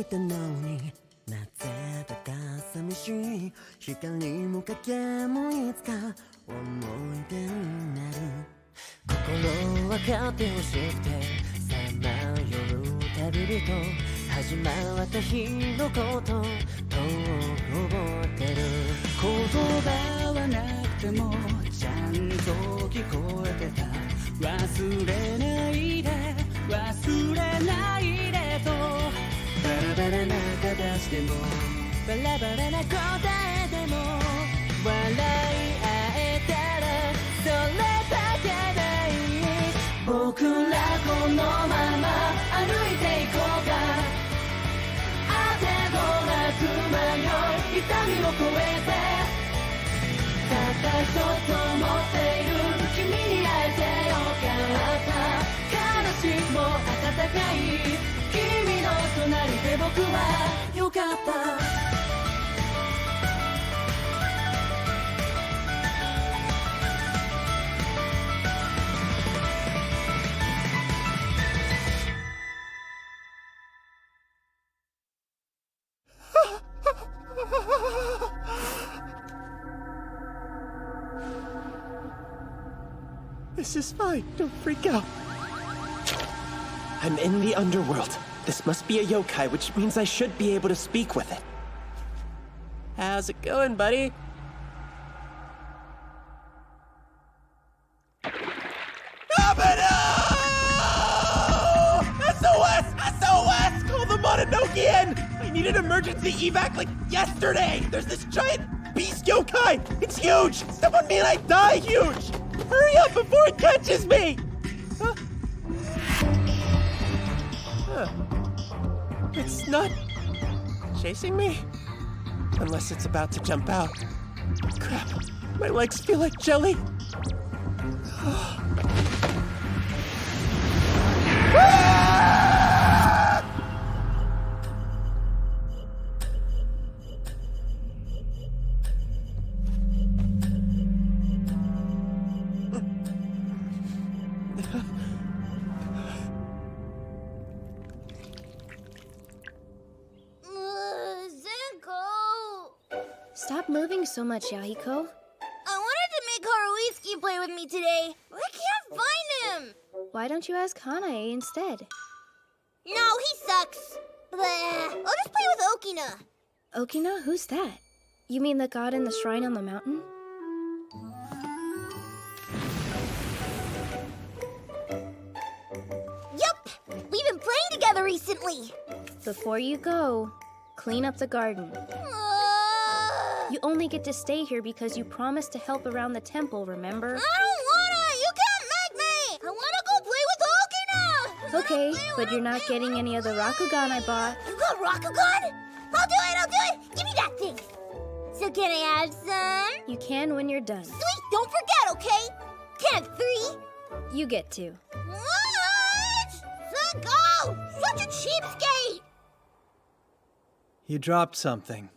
えたのになぜだか寂しい光も影もいつか思い出になる心は勝手を知ってさまよう旅人始まった日のことと覚えてる言葉はなくてもちゃんと聞こえてた忘れないで忘れないでとバラバラな形でもバラバラな答えでも笑い合えたらそれだけでいい僕らこのまま歩いていこうかあてもなく迷い痛みを越えてたった一つ思っている君に会えてよかった悲しも温かい君の隣で僕はよかった This is fine. Don't freak out. I'm in the underworld. This must be a yokai, which means I should be able to speak with it. How's it going, buddy? Abeno! SOS! SOS! Call the Mononokean! I need an emergency evac like yesterday! There's this giant beast yokai! It's huge! Someone mean I die huge! Hurry up before it catches me! Huh? It's not chasing me? Unless it's about to jump out. Crap, my legs feel like jelly. Stop moving so much, Yahiko. I wanted to make Haruiski play with me today. I can't find him. Why don't you ask Hanae instead? No, he sucks. Bleh. I'll just play with Okina. Okina? Who's that? You mean the god in the shrine on the mountain? Yup. We've been playing together recently. Before you go, clean up the garden. You only get to stay here because you promised to help around the temple, remember? I don't wanna! You can't make me! I wanna go play with Okina! Okay, but you're not getting any of the Rakugan I bought. You got Rakugan? I'll do it! Give me that thing! So can I have some? You can when you're done. Sweet, don't forget, okay? Can't 3? You get to. What? Let go! Such a cheapskate! You dropped something.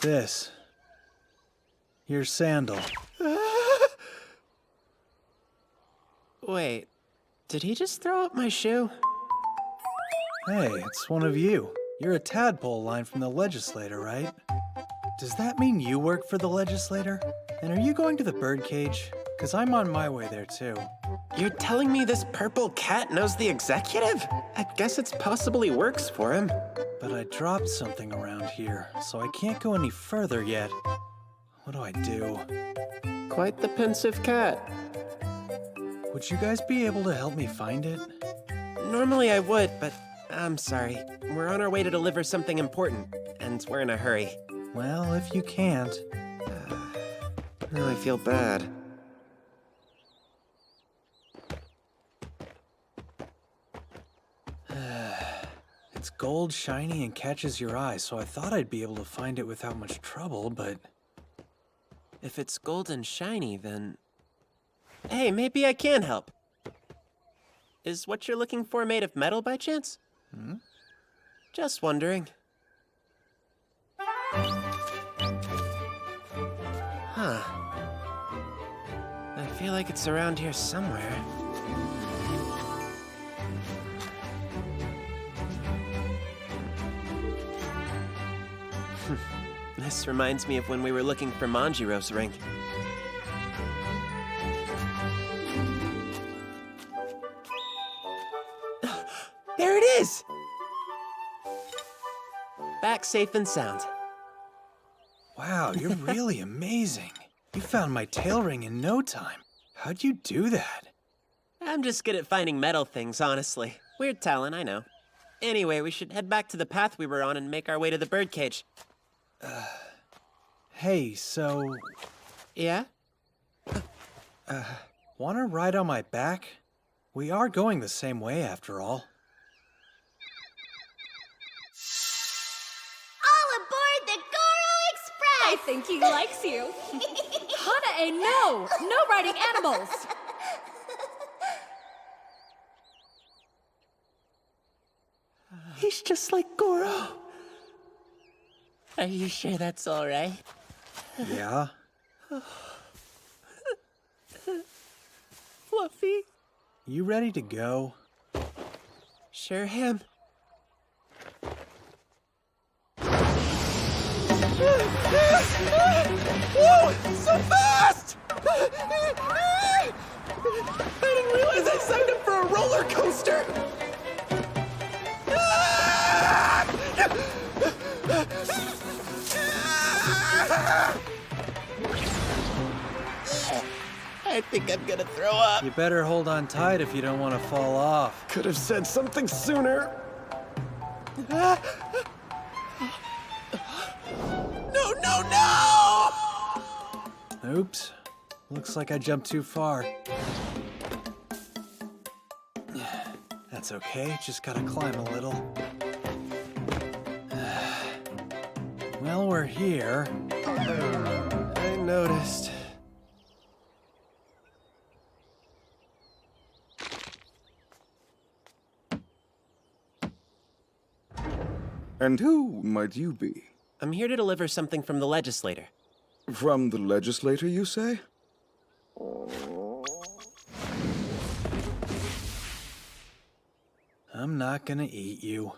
This. Your sandal. Wait, did he just throw up my shoe? Hey, it's one of you. You're a tadpole line from the legislator, right? Does that mean you work for the legislator? And are you going to the birdcage? Because I'm on my way there too. You're telling me this purple cat knows the executive? I guess it's possibly works for him. But I dropped something around here, so I can't go any further yet. What do I do? Quite the pensive cat. Would you guys be able to help me find it? Normally I would, but I'm sorry. We're on our way to deliver something important, and we're in a hurry. Well, if you can't. Now I feel bad. It's gold, shiny, and catches your eye, so I thought I'd be able to find it without much trouble, but... If it's gold and shiny, then... Hey, maybe I can help. Is what you're looking for made of metal by chance? Hmm? Just wondering. Huh. feel like it's around here somewhere. This reminds me of when we were looking for Manjiro's ring. There it is! Back safe and sound. Wow, you're really amazing. You found my tail ring in no time. How'd you do that? I'm just good at finding metal things, honestly. Weird talent, I know. Anyway, we should head back to the path we were on and make our way to the birdcage. Hey, so... Yeah? Wanna ride on my back? We are going the same way, after all. All aboard the Goro Express! I think he likes you. Hana-e, no! No riding animals! He's just like Goro. Are you sure that's all right? Yeah? Fluffy? You ready to go? Sure am. Whoa! So fast! I didn't realize I signed up for a roller coaster! I think I'm gonna throw up. You better hold on tight if you don't want to fall off. Could have said something sooner. No, no, no! Oops. Looks like I jumped too far. That's okay, just gotta climb a little. Well, we're here. I noticed. And who might you be? I'm here to deliver something from the legislator. From the legislator, you say? I'm not gonna eat you.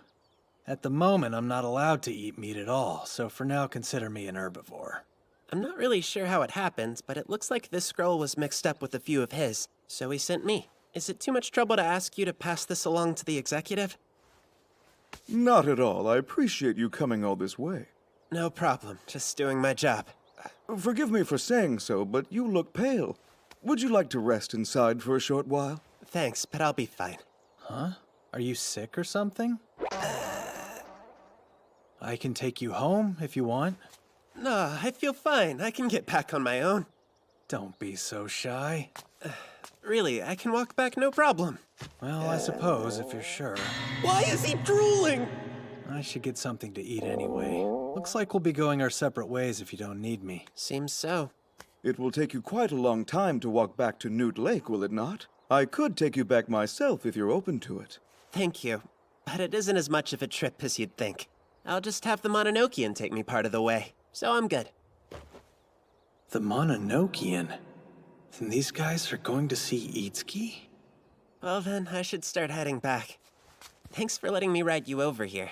At the moment, I'm not allowed to eat meat at all, so for now, consider me an herbivore. I'm not really sure how it happened, but it looks like this scroll was mixed up with a few of his, so he sent me. Is it too much trouble to ask you to pass this along to the executive? Not at all. I appreciate you coming all this way. No problem, just doing my job. Forgive me for saying so, but you look pale. Would you like to rest inside for a short while? Thanks, but I'll be fine. Huh? Are you sick or something? I can take you home if you want. No, I feel fine. I can get back on my own. Don't be so shy. Really, I can walk back no problem. Well, I suppose, if you're sure. Why is he drooling? I should get something to eat anyway. Looks like we'll be going our separate ways if you don't need me. Seems so. It will take you quite a long time to walk back to Newt Lake, will it not? I could take you back myself if you're open to it. Thank you. But it isn't as much of a trip as you'd think. I'll just have the Mononokean take me part of the way, so I'm good. The Mononokean? Then these guys are going to see Itsuki? Well then, I should start heading back. Thanks for letting me ride you over here.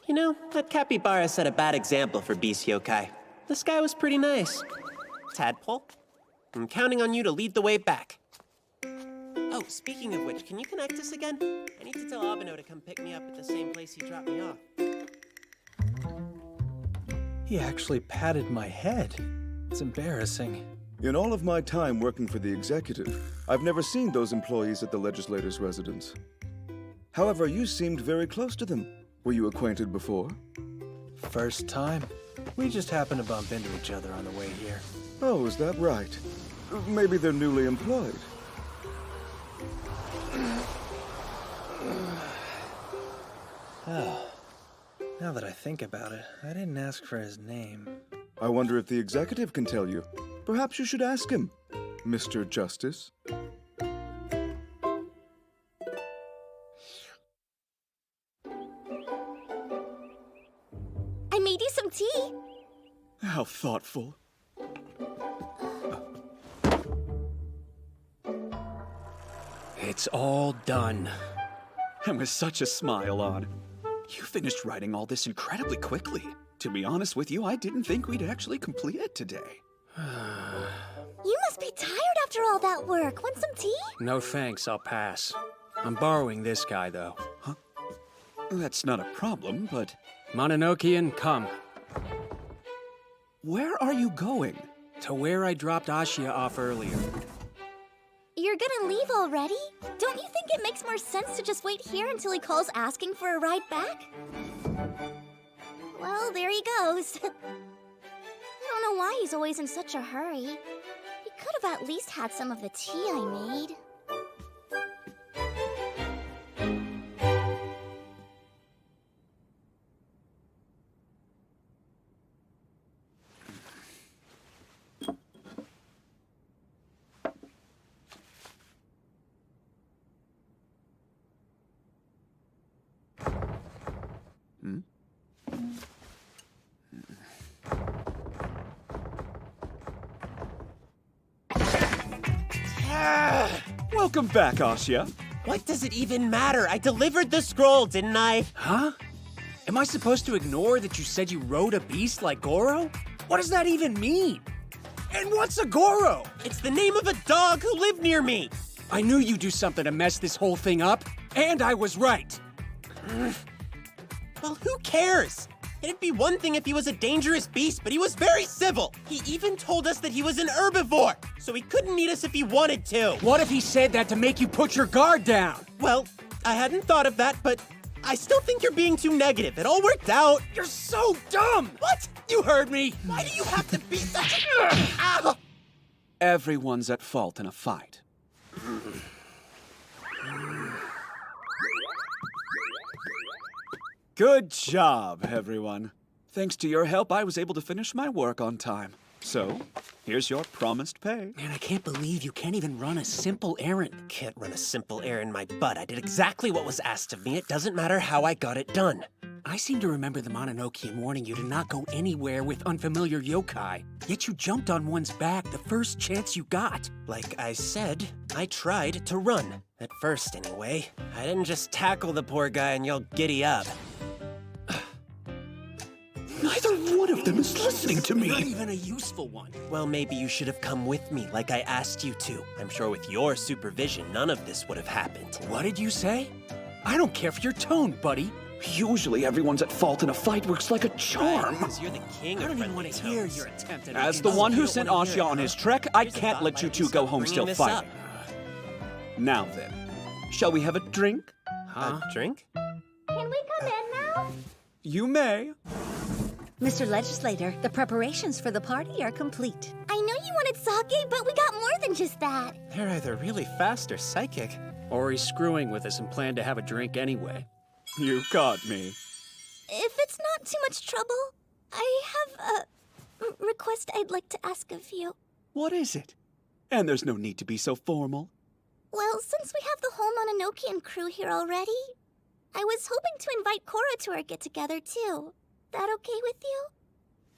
You know, that capybara set a bad example for Beast Yokai. This guy was pretty nice. Tadpole, I'm counting on you to lead the way back. Oh, speaking of which, can you connect us again? I need to tell Abeno to come pick me up at the same place he dropped me off. He actually patted my head. It's embarrassing. In all of my time working for the executive, I've never seen those employees at the legislator's residence. However, you seemed very close to them. Were you acquainted before? First time. We just happened to bump into each other on the way here. Oh, is that right? Maybe they're newly employed. Oh. Now that I think about it, I didn't ask for his name. I wonder if the executive can tell you. Perhaps you should ask him, Mr. Justice. I made you some tea. How thoughtful. It's all done. And with such a smile on. You finished writing all this incredibly quickly. To be honest with you, I didn't think we'd actually complete it today. You must be tired after all that work. Want some tea? No thanks, I'll pass. I'm borrowing this guy, though. Huh? That's not a problem, but... Mononokean, come. Where are you going? To where I dropped Ashia off earlier. You're gonna leave already? Don't you think it makes more sense to just wait here until he calls asking for a ride back? Well, there he goes. I don't know why he's always in such a hurry. He could have at least had some of the tea I made. Welcome back, Ashia. What does it even matter? I delivered the scroll, didn't I? Huh? Am I supposed to ignore that you said you rode a beast like Goro? What does that even mean? And what's a Goro? It's the name of a dog who lived near me. I knew you'd do something to mess this whole thing up, and I was right. Well, who cares? It'd be one thing if he was a dangerous beast, but he was very civil. He even told us that he was an herbivore, so he couldn't eat us if he wanted to. What if he said that to make you put your guard down? Well, I hadn't thought of that, but I still think you're being too negative. It all worked out. You're so dumb! What? You heard me! Why do you have to be such a... Ow! Everyone's at fault in a fight. Good job, everyone. Thanks to your help, I was able to finish my work on time. So, here's your promised pay. Man, I can't believe you can't even run a simple errand. Can't run a simple errand, my butt. I did exactly what was asked of me. It doesn't matter how I got it done. I seem to remember the Mononokean warning you to not go anywhere with unfamiliar yokai. Yet you jumped on one's back the first chance you got. Like I said, I tried to run. At first, anyway. I didn't just tackle the poor guy and yell giddy up. Neither one of them is listening to me. Not even a useful one. Well, maybe you should have come with me like I asked you to. I'm sure with your supervision, none of this would have happened. What did you say? I don't care for your tone, buddy. Usually everyone's at fault in a fight works like a charm. Because you're the king I of don't even friendly want to hear tones. your attempt at As the one who sent Ashia on his trek, I can't let you two go home still fighting. Now then, shall we have a drink? A drink? Can we come in now? You may. Mr. Legislator, the preparations for the party are complete. I know you wanted sake, but we got more than just that. They're either really fast or psychic. Or he's screwing with us and planned to have a drink anyway. You caught me. If it's not too much trouble, I have a request I'd like to ask of you. What is it? And there's no need to be so formal. Well, since we have the whole Mononokean crew here already, I was hoping to invite Korra to our get-together, too. That okay with you?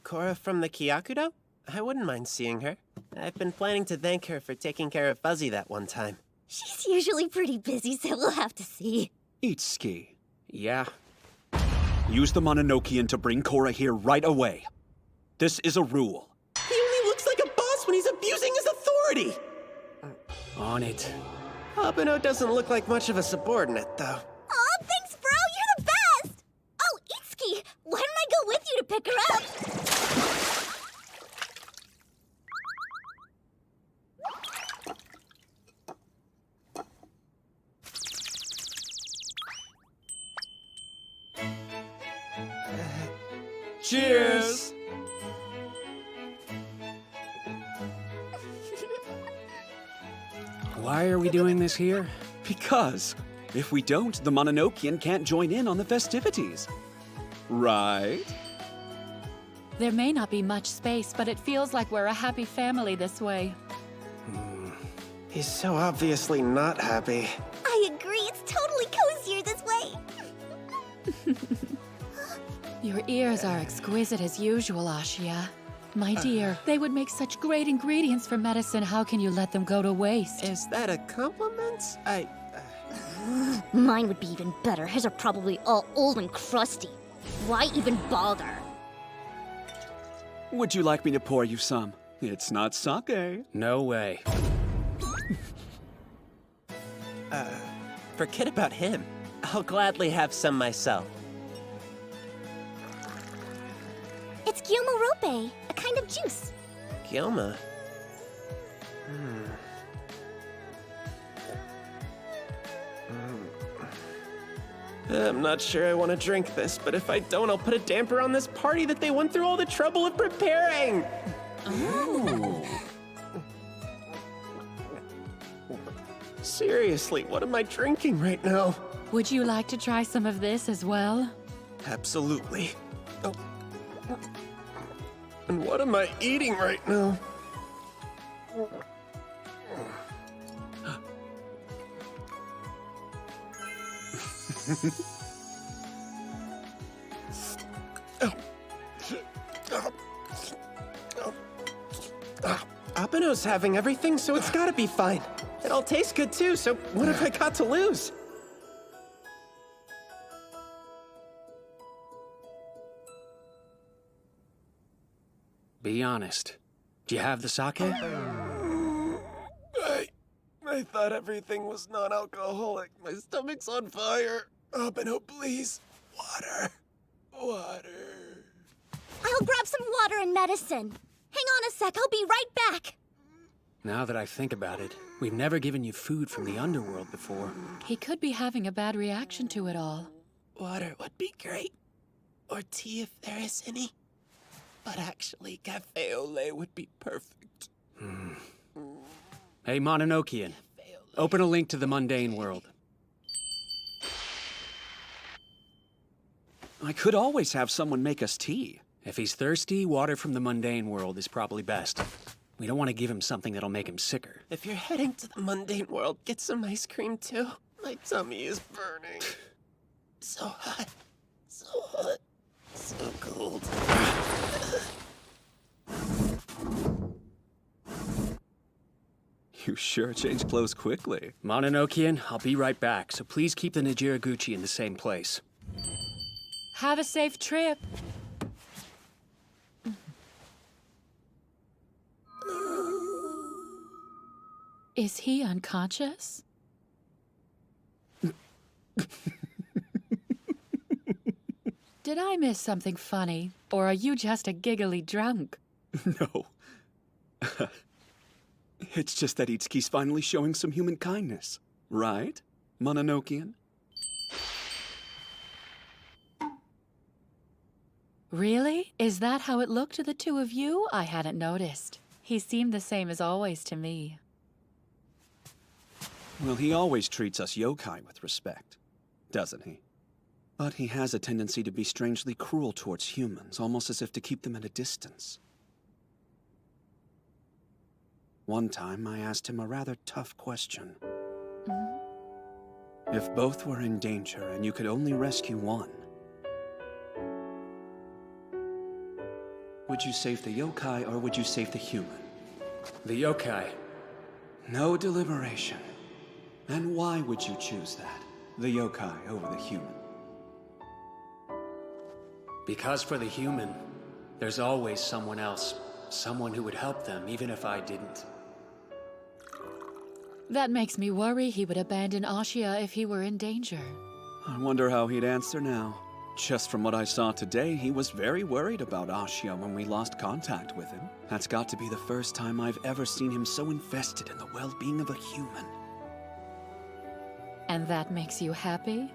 Korra from the Kyakudo? I wouldn't mind seeing her. I've been planning to thank her for taking care of Fuzzy that one time. She's usually pretty busy, so we'll have to see. Itsuki, Yeah. use the Mononokean to bring Korra here right away. This is a rule. He only looks like a boss when he's abusing his authority! On it. Abeno doesn't look like much of a subordinate, though. Aw, thanks, bro! You're the best! Oh, Itsuki, why don't I go with you to pick her up? Cheers! Why are we doing this here? Because if we don't, the Mononokean can't join in on the festivities. Right? There may not be much space, but it feels like we're a happy family this way. He's so obviously not happy. I agree, it's totally cozier this way. Your ears are exquisite as usual, Ashia. My dear, they would make such great ingredients for medicine. How can you let them go to waste? Is that a compliment? Mine would be even better. His are probably all old and crusty. Why even bother? Would you like me to pour you some? It's not sake. No way. Forget about him. I'll gladly have some myself. It's Gyomo-rope, a kind of juice. Gyoma? I'm not sure I want to drink this, but if I don't, I'll put a damper on this party that they went through all the trouble of preparing. Seriously, what am I drinking right now? Would you like to try some of this as well? Absolutely. Oh. And what am I eating right now? Apano's having everything, so it's gotta be fine. It all tastes good too, so what have I got to lose? Be honest. Do you have the sake? I thought everything was non-alcoholic. My stomach's on fire. Apano, please. Water. Water. I'll grab some water and medicine. Hang on a sec, I'll be right back. Now that I think about it, we've never given you food from the underworld before. He could be having a bad reaction to it all. Water would be great. Or tea if there is any. But actually, cafe au lait would be perfect. Hey, Mononokean. Open a link to the mundane world. I could always have someone make us tea. If he's thirsty, water from the mundane world is probably best. We don't want to give him something that'll make him sicker. If you're heading to the mundane world, get some ice cream too. My tummy is burning. So hot. So hot. So cold. You sure change clothes quickly. Mononokean, I'll be right back, so please keep the Nijiraguchi in the same place. Have a safe trip. Is he unconscious? Did I miss something funny? Or are you just a giggly drunk? No. It's just that Itsuki's finally showing some human kindness. Right, Mononokean? Really? Is that how it looked to the two of you? I hadn't noticed. He seemed the same as always to me. Well, he always treats us yokai with respect, doesn't he? But he has a tendency to be strangely cruel towards humans, almost as if to keep them at a distance. One time, I asked him a rather tough question. If both were in danger and you could only rescue one, would you save the yokai or would you save the human? The yokai. No deliberation. And why would you choose that? The yokai over the human? Because for the human, there's always someone else. Someone who would help them, even if I didn't. That makes me worry he would abandon Ashia if he were in danger. I wonder how he'd answer now. Just from what I saw today, he was very worried about Ashia when we lost contact with him. That's got to be the first time I've ever seen him so invested in the well-being of a human. And that makes you happy?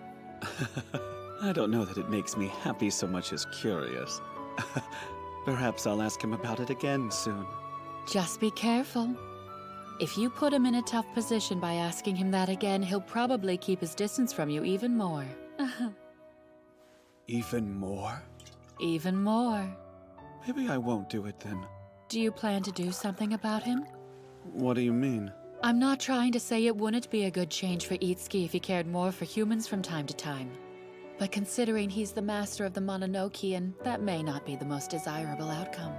I don't know that it makes me happy so much as curious. Perhaps I'll ask him about it again soon. Just be careful. If you put him in a tough position by asking him that again, he'll probably keep his distance from you even more. Even more? Even more. Maybe I won't do it then. Do you plan to do something about him? What do you mean? I'm not trying to say it wouldn't be a good change for Itsuki if he cared more for humans from time to time. But considering he's the master of the Mononokean, that may not be the most desirable outcome.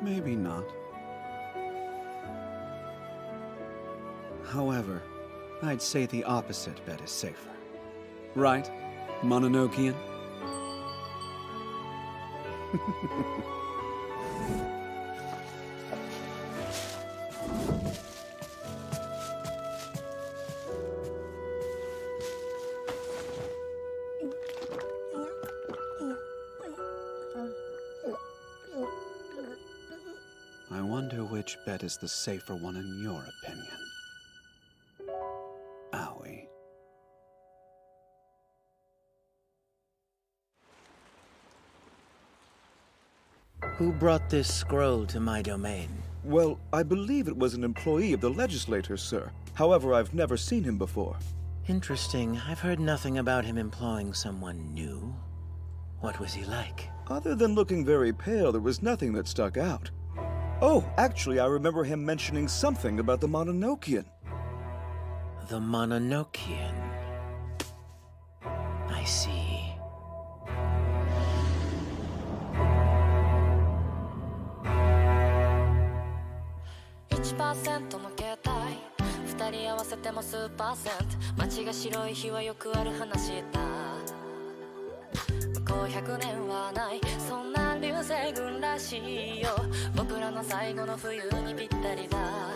maybe not. However, I'd say the opposite bet is safer. Right, Mononokean? I wonder which bet is the safer one in your opinion. Owie. Who brought this scroll to my domain? Well, I believe it was an employee of the legislator, sir. However, I've never seen him before. Interesting. I've heard nothing about him employing someone new. What was he like? Other than looking very pale, there was nothing that stuck out. Oh, actually, I remember him mentioning something about the Mononokean. The Mononokean. I see. 1% の携帯2人合わせても数パーセント街が白い日はよくある話だ向こう100年はないそんな流星群らしいよ僕らの最後の冬にぴったりだな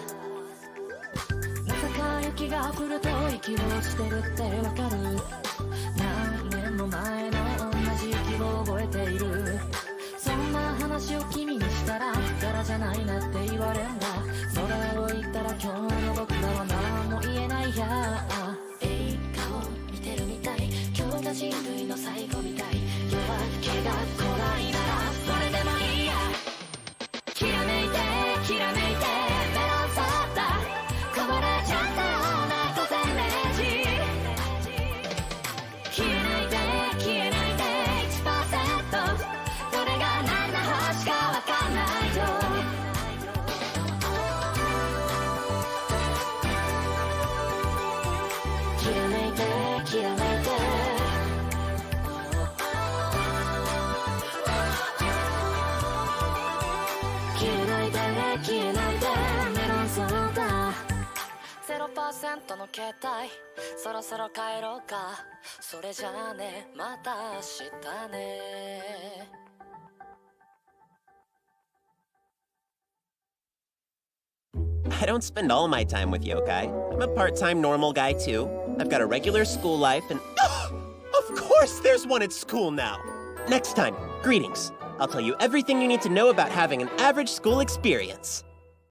ぜか雪が降ると息をしてるってわかる何年も前の同じ息を覚えているそんな話を君にしたら柄じゃないなって言われんだそれを言ったら今日の僕らは何も言えないや映画を見てるみたい今日が人類の最後みたい夜明けが来ないならそれでもいいやきらめいてきらめいてメロンソーダこぼれちゃったような午前0時消えないで消えないで 1% どれが何の星かわかんないよきらめいてきらめいて消えないで消えないでメロンソーダ 0% の携帯そろそろ帰ろうかそれじゃあねまた明日ねI don't spend all my time with yokai. I'm a part-time normal guy too. I've got a regular school life and... Of course there's one at school now! Next time, greetings. I'll tell you everything you need to know about having an average school experience.